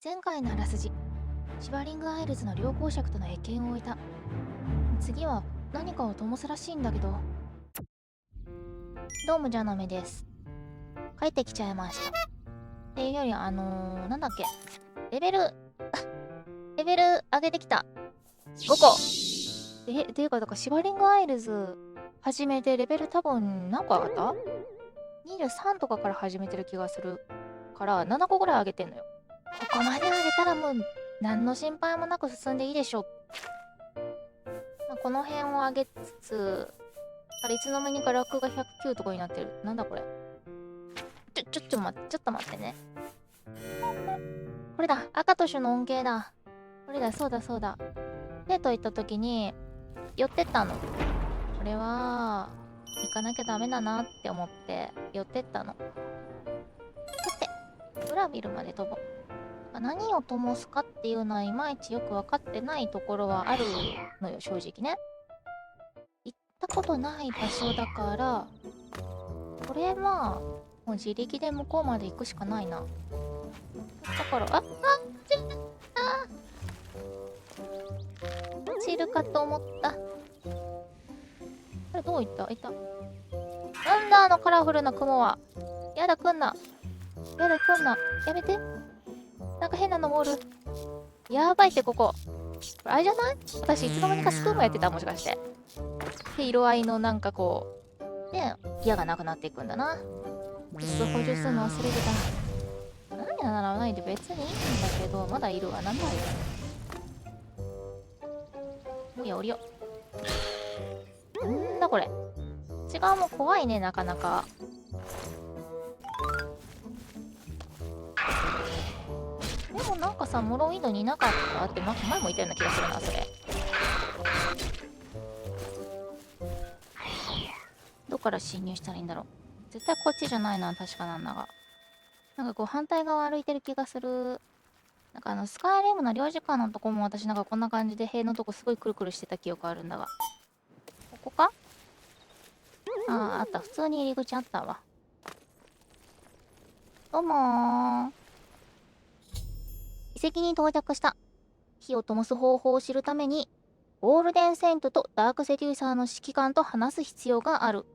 前回のあらすじ、シバリングアイルズの両公爵との謁見を終えた。次は何かを灯すらしいんだけど。どうもじゃなめです。帰ってきちゃいました。っていうよりなんだっけ、レベル上げてきた。5個。っていうか、だからシバリングアイルズ始めてレベル多分何個上がった ?23 とかから始めてる気がするから7個ぐらい上げてんのよ。ここまで上げたらもう何の心配もなく進んでいいでしょ。この辺を上げつつ、あれいつの間にかラックが109とかになってる。なんだこれ。ちょっと待ってね。これだ。赤と種の恩恵だ。これだ、そうだ。デート行った時に、寄ってったの。これは、行かなきゃダメだなって思って、寄ってったの。さて、裏ビルまで飛ぼう。何を灯すかっていうのはいまいちよく分かってないところはあるのよ、正直ね。行ったことない場所だから、これは、もう自力で向こうまで行くしかないな。だから、落ちるかと思った。あれ、どういった？なんだあのカラフルな雲は。やだ、来んな。やめて。なんか変なのもおる。やばいって、ここ。あれじゃない？私、いつの間にかスプーンもやってた、もしかして。で、色合いのなんかこう、ね、矢がなくなっていくんだな。ちょっと補充するの忘れてた。何ならないで別にいいんだけど、まだいるわ。なんだよ。降りよ。んだこれ。違うも怖いね、なかなか。でもなんかさ、モロイドにいなかったって、前も言ったような気がするな、それ。どっから侵入したらいいんだろう。絶対こっちじゃないな、確かなんだが。なんかこう反対側歩いてる気がする。なんかスカイリムの領事館のとこも私なんかこんな感じで塀のとこすごいくるくるしてた記憶あるんだが。ここか？あった。普通に入り口あったわ。どうもー。遺跡に到着した。火を灯す方法を知るために、ゴールデンセイントとダークセデューサーの指揮官と話す必要がある。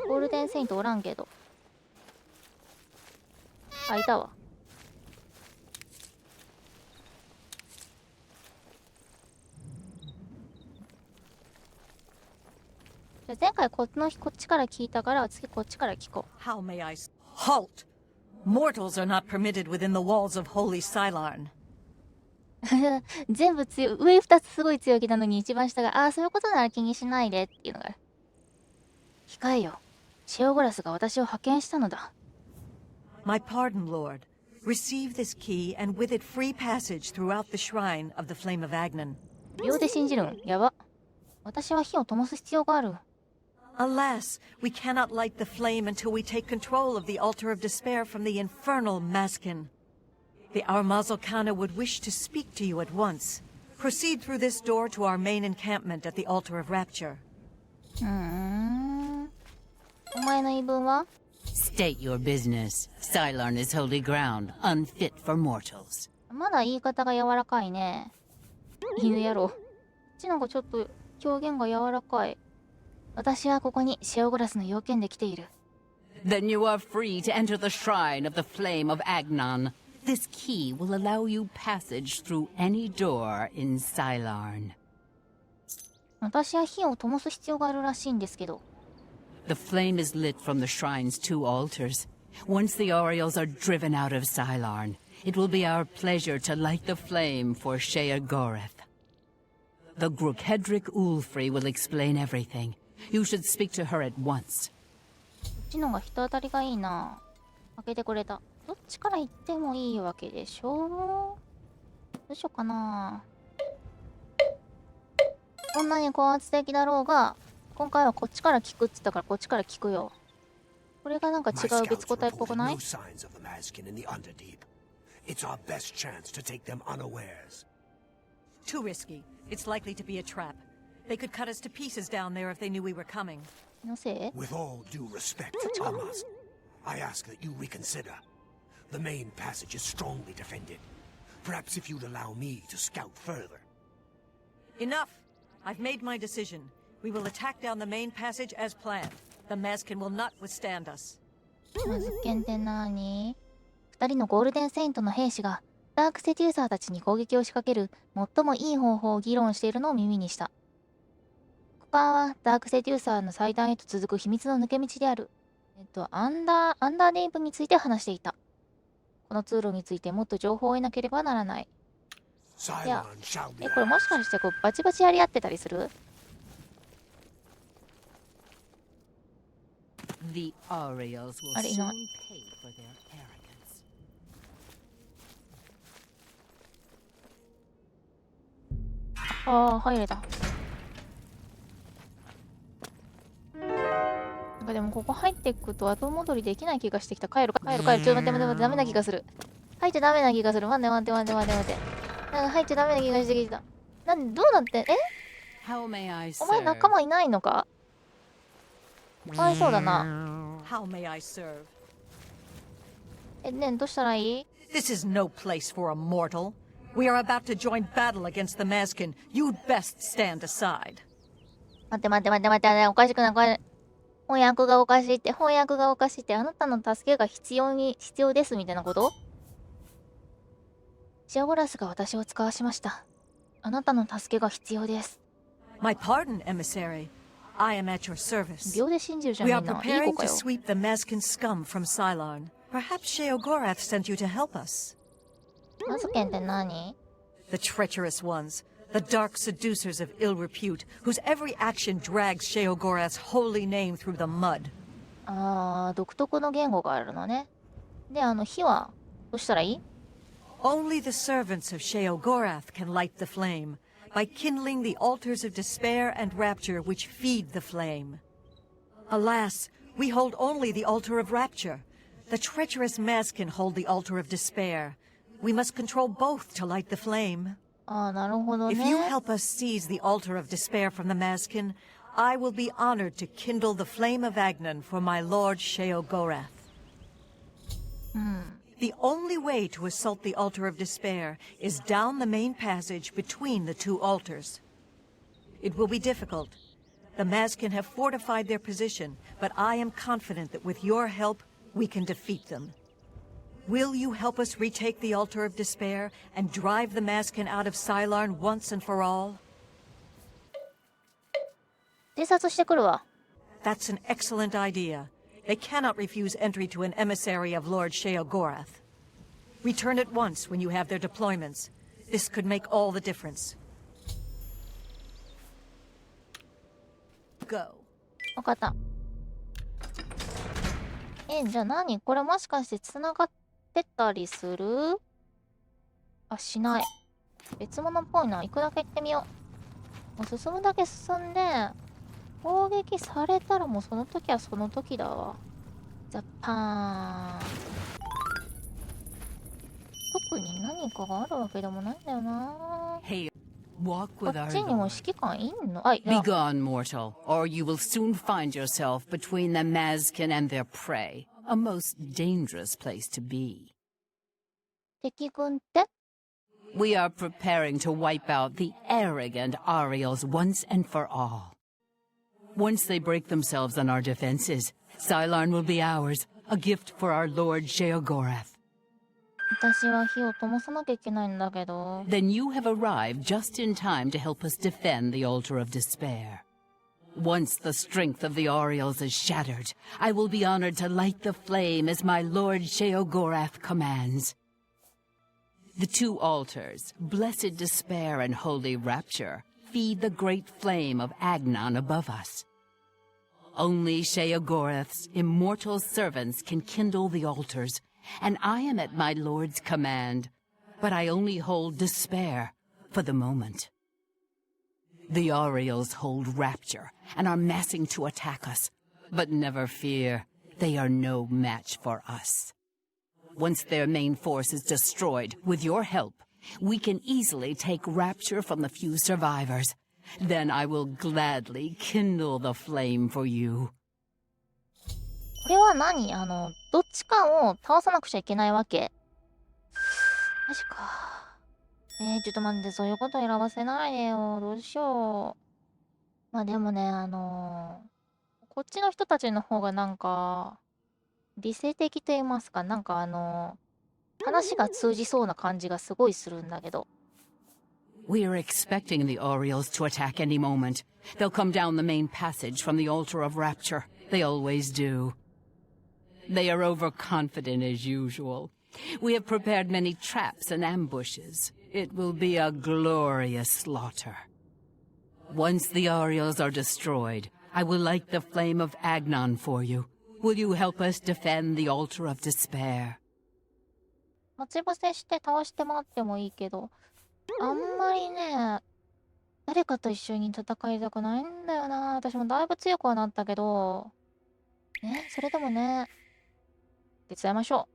ゴールデンセイントおらんけど。あ、いたわ。じゃあ前回こっちから聞いたから次こっちから聞こう。How may I halt? Mortals are not permitted within the walls of holy Cylon. 全部上2つすごい強気なのに一番下が、そういうことなら気にしないでっていうのがある。控えよ。シオゴラスが私を派遣したのだ。My pardon, Lord. Receive this key and with it free passage throughout the shrine of the Flame of Agnan. 秒で信じるん？やば。私は火を灯す必要がある。Alas, we cannot light the flame until we take control of the altar of despair from the infernal Maskin. The Armazalkana would wish to speak to you at once. Proceed through this door to our main encampment at the altar of rapture. お前の言い分は？ State your business. Cylon is holy ground, unfit for mortals. まだ言い方が柔らかいね。犬野郎。こっちの方がちょっと表現が柔らかい。私はここにシオゴラスの要件で来ている。Then you are free to enter the shrine of the flame of Agnon. This key will allow you passage through any door in Cylon. 私は火を灯す必要があるらしいんですけど。The flame is lit from the shrine's 2 altars. Once the Orioles are driven out of Cylon, it will be our pleasure to light the flame for Sheogorath. The Grukhedric Ulfri will explain everything. You should speak to her at once. こっちのが人当たりがいいな。開けてくれた。どっちから行ってもいいわけでしょ？どうしようかな。こんなに高圧的だろうが、今回はこっちから聞くって言ったからこっちから聞くよ。これがなんか違う別個体っぽくない？ No signs of the Maskin in the Underdeep. It's our best chance to take them unawares. Too risky. It's likely to be a trap. They could cut us to pieces down there if they knew we were coming. のせい？ With all due respect for Thomas, I ask that you reconsider. The main passage is strongly defended. Perhaps if you'd allow me to scout further. Enough! I've made my decision. We will attack down the main passage as planned. The Mazkin will not withstand us. マズケンって何？二人のゴールデンセイントの兵士がダークセデューサーたちに攻撃を仕掛ける最もいい方法を議論しているのを耳にした。コパーはダークセデューサーの祭壇へと続く秘密の抜け道である。アンダーネイブについて話していた。この通路についてもっと情報を得なければならない。いや、これもしかしてこうバチバチやり合ってたりする？ The Ariels will Are they not? soon pay for their arrogance. ああ、入れた。なんかでもここ入っていくと後戻りできない気がしてきた。帰る。ちょっと待って、ダメな気がする。入っちゃダメな気がする。待って。なんか入っちゃダメな気がしてきた。どうなって？ How may I お前 serve? 仲間いないのか？かわいそうだな。 How may I serve? ねえ、どうしたらいい？ This is no place for a mortal. We are about to join battle against the Mazkin. You'd best stand aside. 待って、おかしくない、これ。翻訳がおかしいって、あなたの助けが必要ですみたいなこと？シアゴラスが私を使わしました。あなたの助けが必要です。 My pardon, emissary. I am at your service. 秒で信じるじゃん、 We み are んな。いい子 preparing か to よ。 sweep the Mazkin scum from Cylon. Perhaps Sheogorath sent you to help us. マズケンって何？ The treacherous ones. The dark seducers of ill repute, whose every action drags Sheogorath's holy name through the mud. あー、独特の言語があるのね。で、火はどうしたらいい？ Only the servants of Sheogorath can light the flame, by kindling the altars of despair and rapture which feed the flame. Alas, we hold only the altar of rapture. The treacherous Mazkin hold the altar of despair. We must control both to light the flame. あー、なるほど If you ね。 help us seize the altar of despair from the Mazkin, I will be honored to kindle the flame of Agnan for my lord Sheogorath. The only way to assault the altar of despair is down the main passage between the two altars. It will be difficult. The Mazkin have fortified their position, but I am confident that with your help, we can defeat them. Will you help us retake the altar of despair and drive the Mazkin out of Cylon once and for all? 偵察してくるわ。 That's an excellent idea. They cannot refuse entry to an emissary of Lord Sheogorath. Return at once when you have their deployments. This could make all the difference. Go. わかった。じゃあ何これもしかして繋がってたりする？あ、しない。別物っぽいな。行くだけ行ってみよう。もう進むだけ進んで、攻撃されたらもうその時はその時だわ。ザッパーン。特に何かがあるわけでもないんだよな。 Hey, walk こ with っ our ちにも lord. 指揮官いんの？あ、いや。 Be gone, mortal, or you will soon find yourself between the Mazkin and their prey. A most dangerous place to be. 敵軍って？ We are preparing to wipe out the arrogant Ariels once and for all. Once they break themselves on our defenses, Cylon will be ours, a gift for our lord Sheogorath. 私は火を灯さなきゃいけないんだけど。 Then you have arrived just in time to help us defend the altar of despair. Once the strength of the Ariels is shattered, I will be honored to light the flame as my lord Sheogorath commands. The two altars, Blessed Despair and Holy Rapture, feed the great flame of Agnan above us. Only Sheogorath's immortal servants can kindle the altars, and I am at my lord's command, but I only hold despair for the moment. The Ariels hold Rapture and are massing to attack us, but never fear, they are no match for us. Once their main force is destroyed, with your help, we can easily take Rapture from the few survivors. Then I will gladly kindle the flame for you. これは何どっちかを倒さなくちゃいけないわけ？マジか。ちょっと待って、そういうこと選ばせないでよ。どうしよう。まあでもね、こっちの人たちの方がなんか、理性的と言いますか、なんか話が通じそうな感じがすごいするんだけど。We are expecting the Orioles to attack any moment. They'll come down the main passage from the Altar of Rapture. They always do. They are overconfident as usual. We have prepared many traps and ambushes. It will be a glorious slaughter. Once the Orioles are destroyed, I will light the flame of Agnon for you. Will you help us defend the Altar of Despair? 待ち伏せして倒してもらってもいいけど、あんまりね、誰かと一緒に戦いたくないんだよな。私もだいぶ強くはなったけど、ね、それでもね、手伝いましょ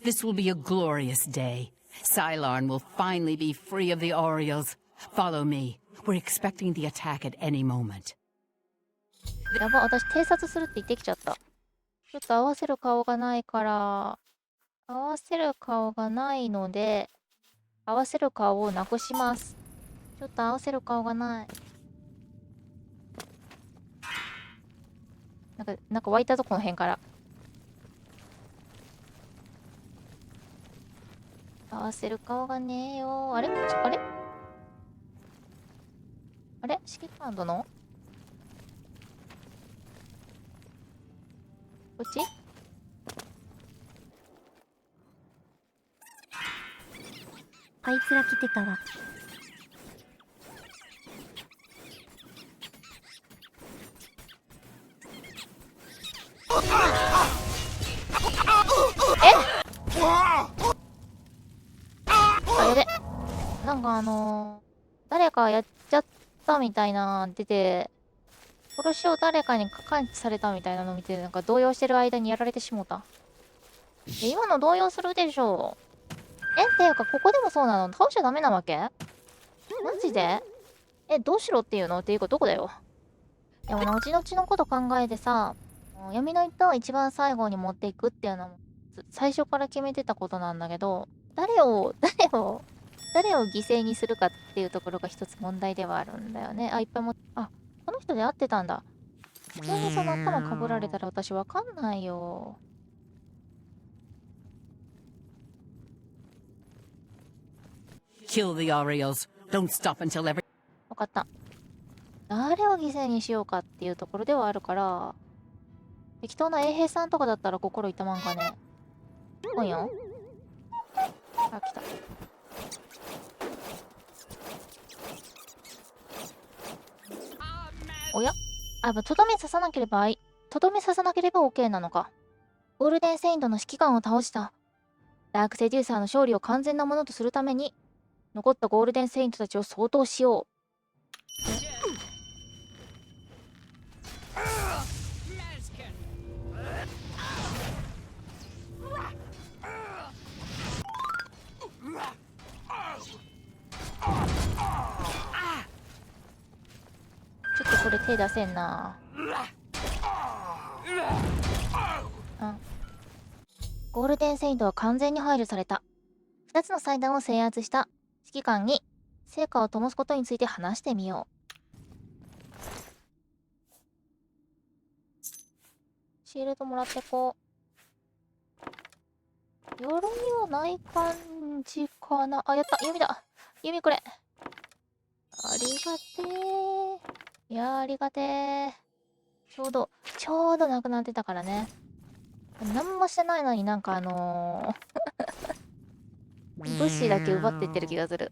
う。This will be a glorious day. Cylon will finally be free of the Orioles. Follow me. We're expecting the attack at any moment. やば、私偵察するって言ってきちゃった。ちょっと合わせる顔がないから、合わせる顔がないので、合わせる顔をなくします。ちょっと合わせる顔がない。なんか湧いたぞ、この辺から。合わせる顔がねえよ。あれあれあれ指揮官殿こっちあいつら来てたわ。あ、やべ。なんか誰かやっちゃったみたいな出て、殺しを誰かに感知されたみたいなの見て、なんか動揺してる間にやられてしもた。今の動揺するでしょ。っていうか、ここでもそうなの？倒しちゃダメなわけ？マジで？どうしろっていうの？っていうか、どこだよ。でもな、後々のこと考えてさ、闇の糸を一番最後に持っていくっていうのも、最初から決めてたことなんだけど、誰を犠牲にするかっていうところが一つ問題ではあるんだよね。あ、いっぱいこの人で会ってたんだ。普通にその頭かぶられたら私わかんないよ。Kill the Orioles. Don't stop until every... わかった。誰を犠牲にしようかっていうところではあるから、適当な衛兵さんとかだったら心痛まんかね。来いよ。あ、来た。おや？とどめ刺さなければOK なのか。ゴールデンセイントの指揮官を倒した。ダークセデューサーの勝利を完全なものとするために、残ったゴールデンセイントたちを掃討しよう。ちょっとこれ手出せんな。ゴールデンセイントは完全に排除された。2つの祭壇を制圧した指揮官に成果を灯すことについて話してみよう。シールドもらってこう。鎧はない感じかな。あ、やった。弓だ。弓これ。ありがてー。いやー、ありがてー。ちょうどなくなってたからね。何もしてないのになんか物資だけ奪ってってる気がする。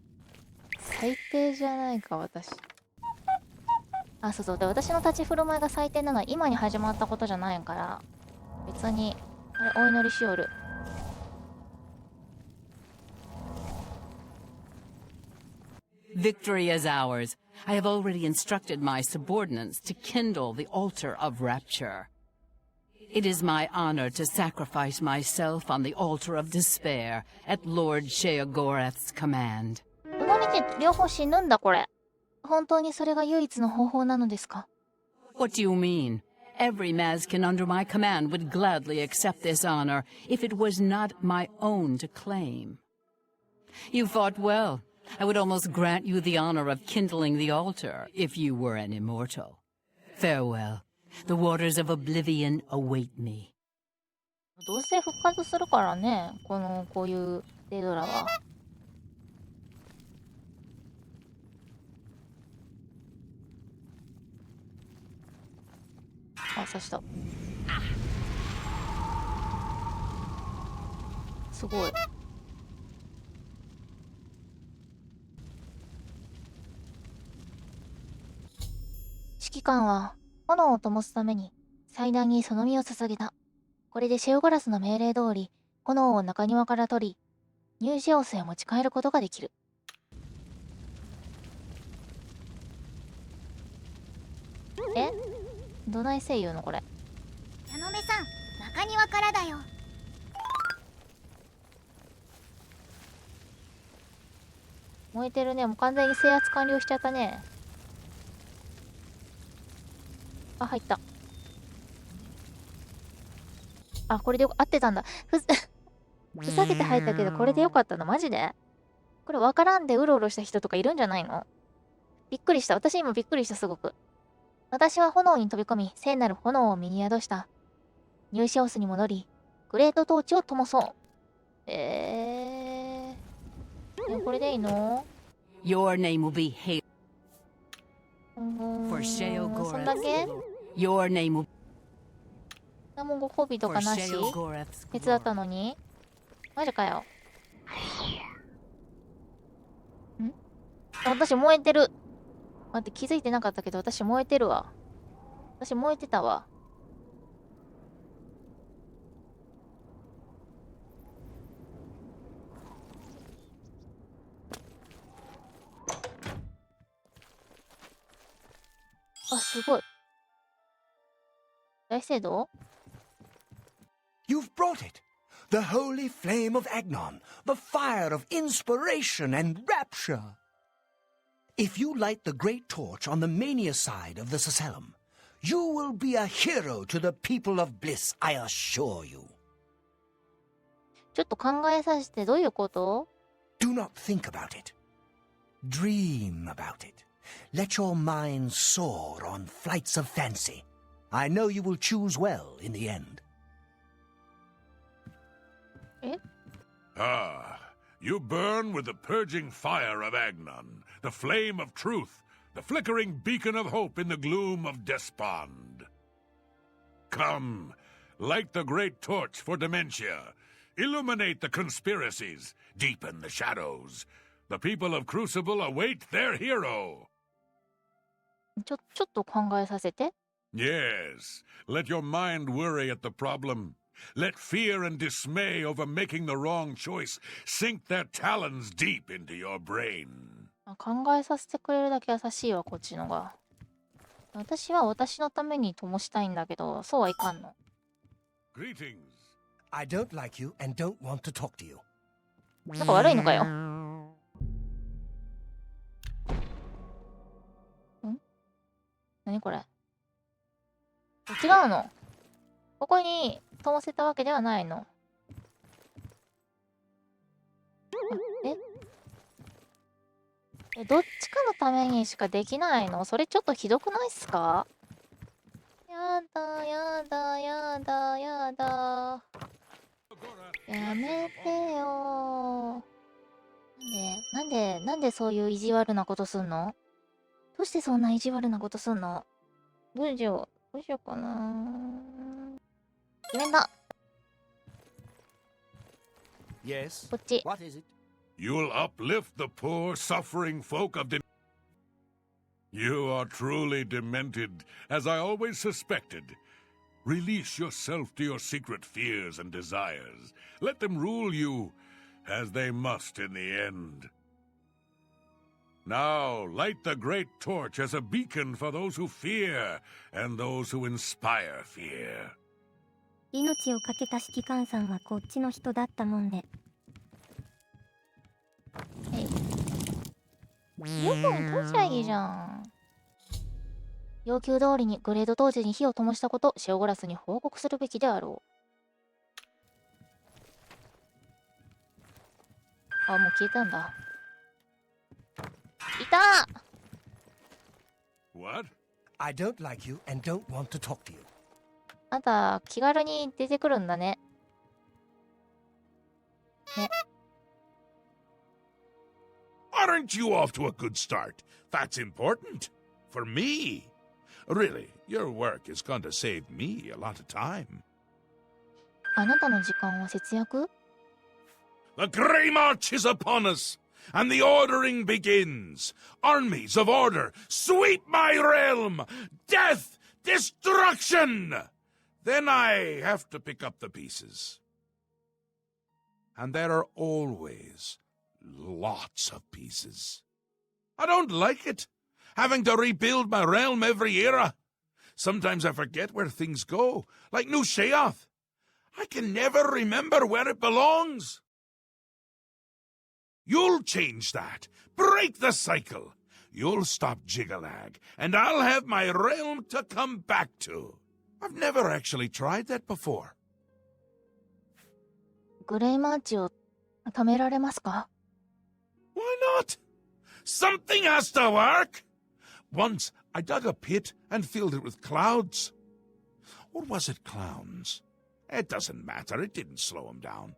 最低じゃないか、私。あ、そうそう。で、私の立ち振る舞いが最低なのは今に始まったことじゃないから、別に、あれ、お祈りしおる。Victory is ours. I have already instructed my subordinates to kindle the altar of rapture. It is my honor to sacrifice myself on the altar of despair at Lord Sheogorath's command. どのみち両方死ぬんだ、これ。本当にそれが唯一の方法なのですか？ What do you mean? Every Mazkin under my command would gladly accept this honor if it was not my own to claim. You fought well. I would almost grant you the honor of kindling the altar if you were an immortal. Farewell. The waters of oblivion await me. どうせ復活するからね、こういうデドラは。あ、刺した。すごい。指揮官は炎を灯すために祭壇にその身を捧げた。これでシェオガラスの命令通り炎を中庭から取り、ニュージオスへ持ち帰ることができる。え？どない声優のこれ。ヤノメさん、中庭からだよ。燃えてるね。もう完全に制圧完了しちゃったね。あ、入った。あ、これで合ってたんだ。ふざけて入ったけど、これでよかったのマジで？これわからんでうろうろした人とかいるんじゃないの？びっくりした。私今びっくりした、すごく。私は炎に飛び込み、聖なる炎を身に宿した。ニューシオスに戻り、グレートトーチを灯そう。これでいいの？ Your name will be hailed そ for んだ Sheogorath. け？ Your name will 何もご褒美と for かなし？ Sheogorath's 手伝っ glory. たのに？マジかよ。私燃えてる。待って、気づいてなかったけど、私燃えてるわ。私燃えてたわ。あ、すごい。大聖堂？ You've brought it! The holy flame of Agnon, the fire of inspiration and rapture! If you light the great torch on the mania side of the Sacellum, you will be a hero to the people of Bliss, I assure you. ちょっと考えさせて、どういうこと？ Do not think about it. Dream about it. Let your mind soar on flights of fancy. I know you will choose well in the end. Ah, you burn with the purging fire of Agnon, the flame of truth, the flickering beacon of hope in the gloom of despond. Come, light the great torch for Dementia. Illuminate the conspiracies, deepen the shadows. The people of Crucible await their hero. ちょっと考えさせて。 Yes, let your mind worry at the problem. Let fear and dismay over making the wrong choice sink their talons deep into your brain. 考えさせてくれるだけ優しいわ、こっちのが。私は私のために灯したいんだけど、そうはいかんの。 Greetings. I don't like you and don't want to talk to you. なんか悪いのかよ。何これ？違うの？ここに灯せたわけではないの。どっちかのためにしかできないの？それちょっとひどくないっすか？やだやだやだやだ。やめてよ。なんでそういう意地悪なことすんの？どうしてそんな意地悪なことすんの？どうしようかな。決めんだ。 Yes? こっち。 What is it? You'll uplift the poor, suffering folk of You are truly demented, as I always suspected. Release yourself to your secret fears and desires. Let them rule you, as they must in the end. Now, light the great torch as a beacon for those who fear and those who inspire fear. 命をかけた指揮官さんはこっちの人だったもんで。よく取っちゃいいじゃん。要求通りにグレード当時に火を灯したこと、シオゴラスに報告するべきであろう。あ、もう消えたんだ。いたー What? I don't like you and don't want to talk to you. あんた、気軽に出てくるんだね。ね。Aren't you off to a good start? That's important. For me. Really, your work is going to save me a lot of time. あなたの時間を節約？ The Grey March is upon us, and the ordering begins. Armies of order, sweep my realm! Death! Destruction! Then I have to pick up the pieces. And there are always lots of pieces. I don't like it, having to rebuild my realm every era. Sometimes I forget where things go, like New Sheoth. I can never remember where it belongs. You'll change that. Break the cycle. You'll stop Jiggalag, and I'll have my realm to come back to. I've never actually tried that before. グレイマーチを貯められますか？ Why not? Something has to work. Once I dug a pit and filled it with clouds. Or was it clowns? It doesn't matter. It didn't slow him down.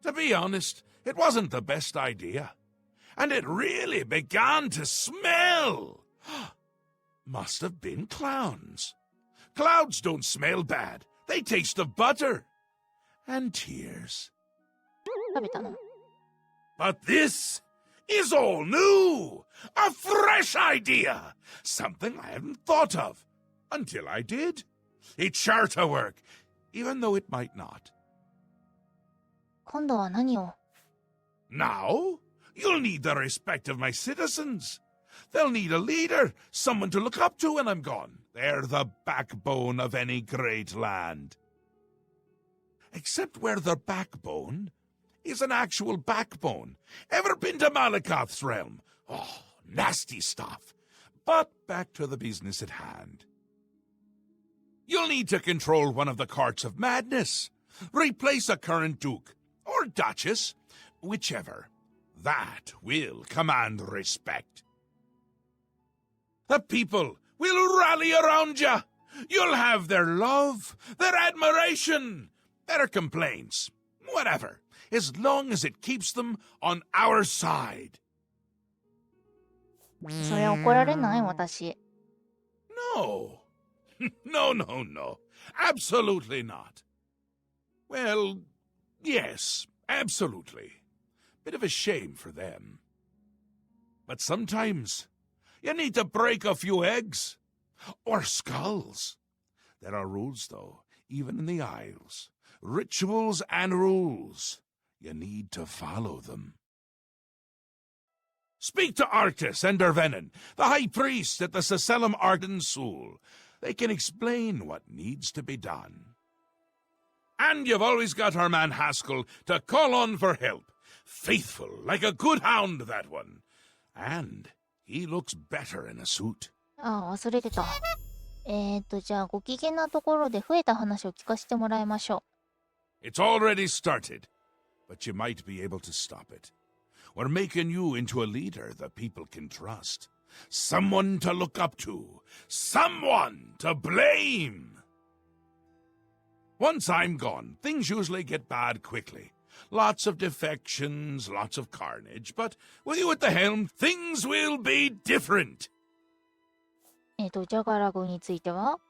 To be honest, it wasn't the best idea. And it really began to smell. Must have been clowns. Clouds don't smell bad. They taste of butter. And tears. 食べたの？ But this is all new. A fresh idea. Something I hadn't thought of. Until I did. It's sure to work, even though it might not. 今度は何を？ Now, you'll need the respect of my citizens. They'll need a leader, someone to look up to when I'm gone. They're the backbone of any great land. Except where the backbone is an actual backbone. Ever been to Malakoth's realm? Oh, nasty stuff. But back to the business at hand. You'll need to control one of the courts of madness. Replace a current duke, or duchess, whichever. That will command respect. The people will rally around you. You'll have their love, their admiration, their complaints, whatever, as long as it keeps them on our side. それ怒られない？私。 No. No. Absolutely not. Well, yes, absolutely. Bit of a shame for them. But sometimes you need to break a few eggs. Or skulls. There are rules, though, even in the Isles. Rituals and rules. You need to follow them. Speak to Arctis and Dervenin, the high priest at the Sacellum Arden Sul. They can explain what needs to be done. And you've always got our man Haskell to call on for help. Faithful, like a good hound, that one. And he looks better in a suit. ああ、忘れてた。じゃあ、ご機嫌なところで増えた話を聞かせてもらいましょ It's already started, but you might be able to stop it. We're making you into a leader the people can trust. Someone to look up to. Someone to blame. Once I'm gone, things usually get bad quickly. Lots of defections, lots of carnage, but with you at the helm, things will be different. う。ジャガラグについては？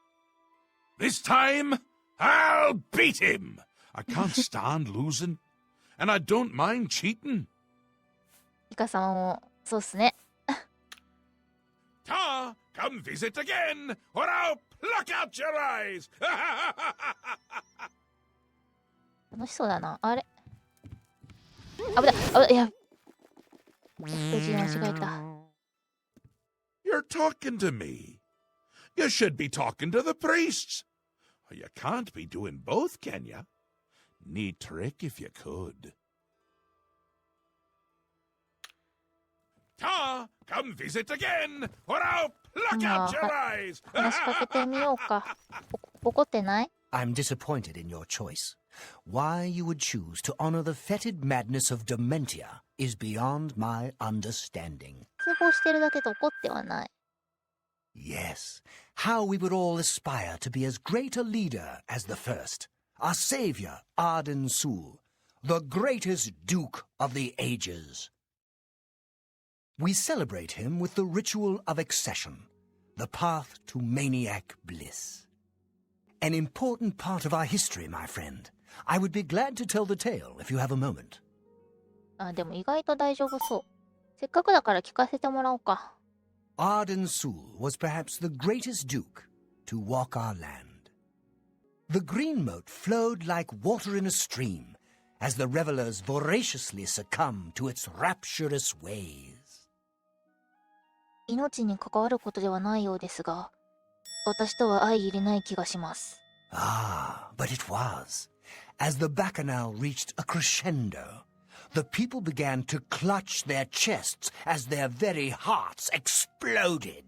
This time, I'll beat him. I can't stand losing, and I don't mind cheating. イカさんも、そうっすね。 Ta, come visit again, or I'll pluck out your eyes. 楽しそうだな。あれ？危ない。いや。字間違えた。 You're talking to me. You should be talking to the priests. You can't be doing both, can you? Neat trick if you could. Ta, come visit again, or I'll Look out your eyes! 話しかけてみようか。怒ってない？ I'm disappointed in your choice. Why you would choose to honor the fetid madness of Dementia is beyond my understanding. 通報してるだけで怒ってはない。Yes, how we would all aspire to be as great a leader as the first, our savior, Arden Sul, the greatest Duke of the Ages. We celebrate him with the ritual of accession, the path to maniac bliss. An important part of our history, my friend. I would be glad to tell the tale if you have a moment. あ、でも意外と大丈夫そう。せっかくだから聞かせてもらおうか。Arden Sul was perhaps the greatest duke to walk our land. The green moat flowed like water in a stream as the revelers voraciously succumbed to its rapturous ways. 命に関わることではないようですが、私とは相入れない気がします。Ah, but it was. As the bacchanal reached a crescendo, the people began to clutch their chests as their very hearts exploded.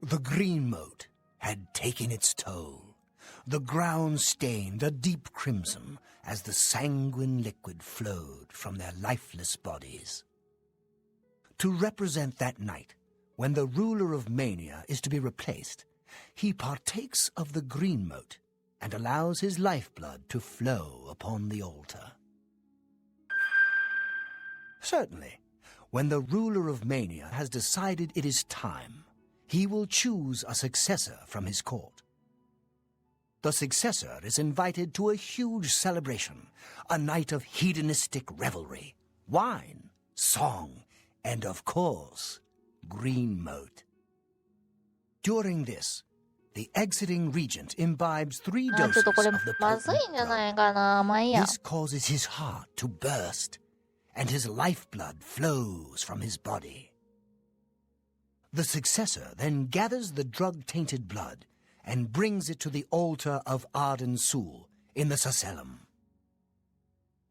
The green moat had taken its toll. The ground stained a deep crimson as the sanguine liquid flowed from their lifeless bodies. To represent that night, when the ruler of Mania is to be replaced, he partakes of the green moat and allows his lifeblood to flow upon the altar. Certainly, when the ruler of Mania has decided it is time, he will choose a successor from his court. The successor is invited to a huge celebration, a night of hedonistic revelry, wine, song, and of course, green moat. During this, the exiting regent imbibes 3 あ、ちょっ doses とこれ of the まずい potent んじゃ drug. ないかな。まあいいや。 This causes his heart to burst, and his lifeblood flows from his body. The successor then gathers the drug-tainted blood and brings it to the altar of Arden Sul in the Sacellum.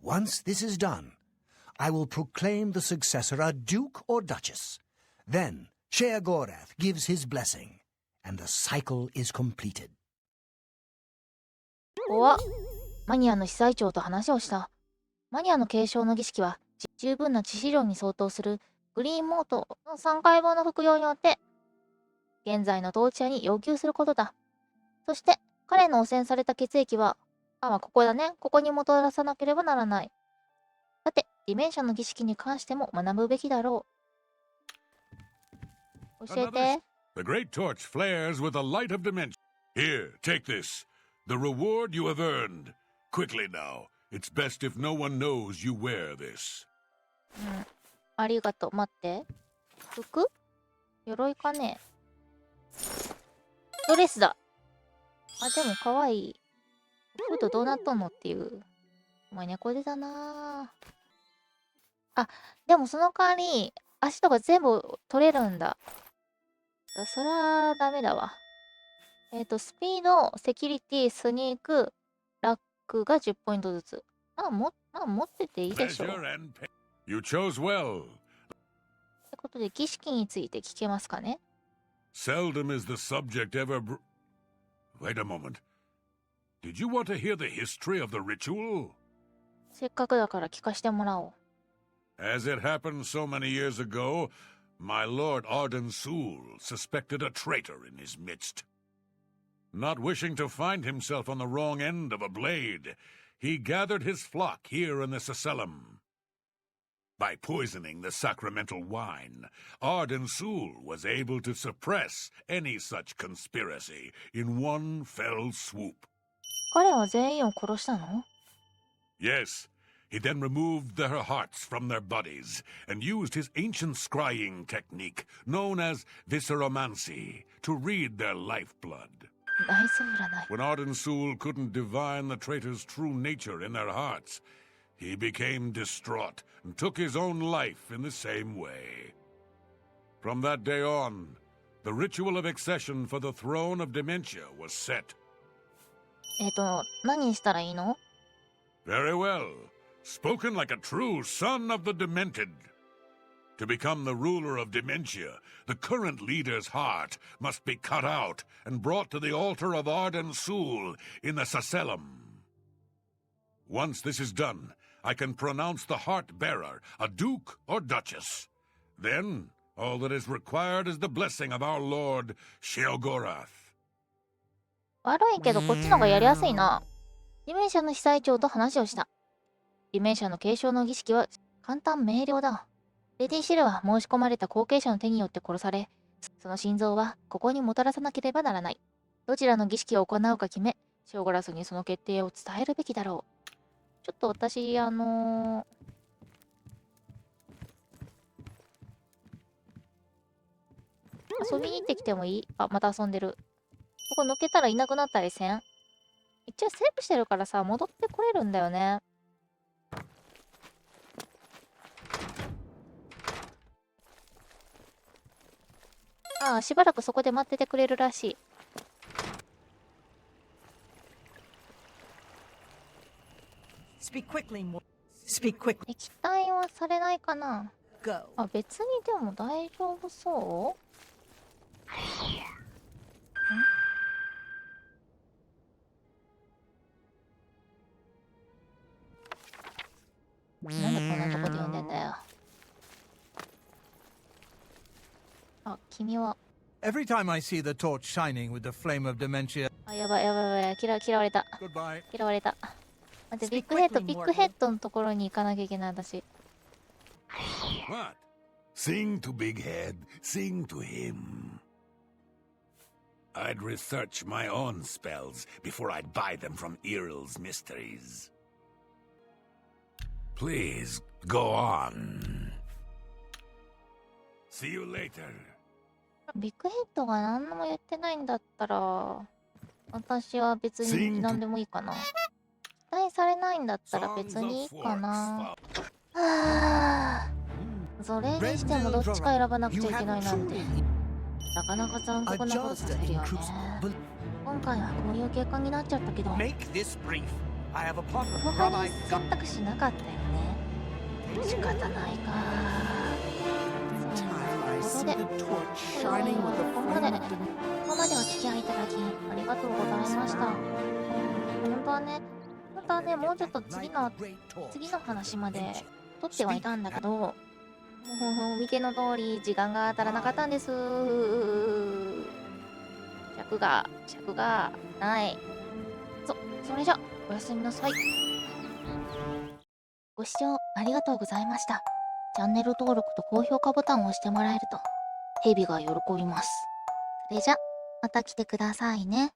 Once this is done, I will proclaim the successor a duke or duchess. Then Sheogorath gives his blessing, and the cycle is completed. おわ、マニアの司祭長と話をした。マニアの継承の儀式は十分な致死量に相当するグリーンモートの3回分の服用によって現在の統治者に要求することだ。そして彼の汚染された血液は、まあここだね。ここにもたらさなければならない。さて、ディメンシャの儀式に関しても学ぶべきだろう。教えて。The great torch flares with the light of dimension. Here, take this. The reward you have earned. Quickly now. It's best if no one knows you wear this. ありがとう。待って。服？鎧かね。ドレスだ。あ、でもかわいい。フードどうなっとんのっていう。お前猫背だなあ。でもその代わり、足とか全部取れるんだ。そりゃダメだわ。スピード、セキュリティ、スニーク、ラックが10ポイントずつ。持ってていいでしょう。 Pleasure and pain. You chose well. ってことで、儀式について聞けますかね？ Seldom is the subject ever Wait a moment. Did you want to hear the history of the ritual? せっかくだから聞かせてもらおう。 As it happened so many years ago, my lord Arden Sul suspected a traitor in his midst. Not wishing to find himself on the wrong end of a blade, he gathered his flock here in the Sacellum. By poisoning the sacramental wine, Arden Sul was able to suppress any such conspiracy in one fell swoop. 彼は全員を殺したの？ Yes, he then removed their hearts from their bodies and used his ancient scrying technique known as visceromancy to read their lifeblood. ナイス占い。 When Arden Sul couldn't divine the traitor's true nature in their hearts, he became distraught and took his own life in the same way. From that day on, the ritual of accession for the throne of Dementia was set. 何したらいいの？ Very well. Spoken like a true son of the Demented. To become the ruler of Dementia, the current leader's heart must be cut out and brought to the altar of Arden Sul in the Sacellum. Once this is done, I can pronounce the heart bearer a duke or duchess. Then, all that is required is the blessing of our Lord Sheogorath. 悪いけどこっちの方がやりやすいな。ディメンシャの司祭長と話をした。ディメンシャの継承の儀式は簡単明瞭だ。レディシルは申し込まれた後継者の手によって殺され、その心臓はここにもたらさなければならない。どちらの儀式を行うか決め、シオゴラスにその決定を伝えるべきだろう。ちょっと私、遊びに行ってきてもいい？あ、また遊んでる。ここ抜けたらいなくなったりせん？一応セーブしてるからさ、戻ってこれるんだよね。ああ、しばらくそこで待っててくれるらしい。Speak quickly, Speak quickly. 液体はされないかな？ Go. あ、別にでも大丈夫そう？なんでこんなとこで呼んでんだよ。あ、君は。Every time I see the torch shining with the flame of dementia. あ、やばいやばいやばい。嫌われた。 Goodbye. 嫌われた。待って、ビッグヘッドのところに行かなきゃいけない私。What? Sing to Big Head, sing to him. I'd research my own spells before I'd buy them from Eril's Mysteries. Please, go on. See you later. ビッグヘッドが何も言ってないんだったら、私は別に何でもいいかな。期待されないんだったら別にいいかな。はあ、それにしてもどっちか選ばなくちゃいけないなんて、なかなか残酷なことさせるよね。今回はこういう結果になっちゃったけど、Make this brief. I have a pot of 他 rum に I 選 got. 択肢なかったよね。仕方ないか。そんな I とこ see ろで、 the torch こ shining with the こまで flame of dementia. お付き合いいただきありがとうございました。本当はね、もうちょっと次の話まで撮ってはいたんだけど、もう見ての通り時間が足らなかったんです。尺がない。それじゃおやすみなさい。ご視聴ありがとうございました。チャンネル登録と高評価ボタンを押してもらえるとヘビが喜びます。それじゃまた来てくださいね。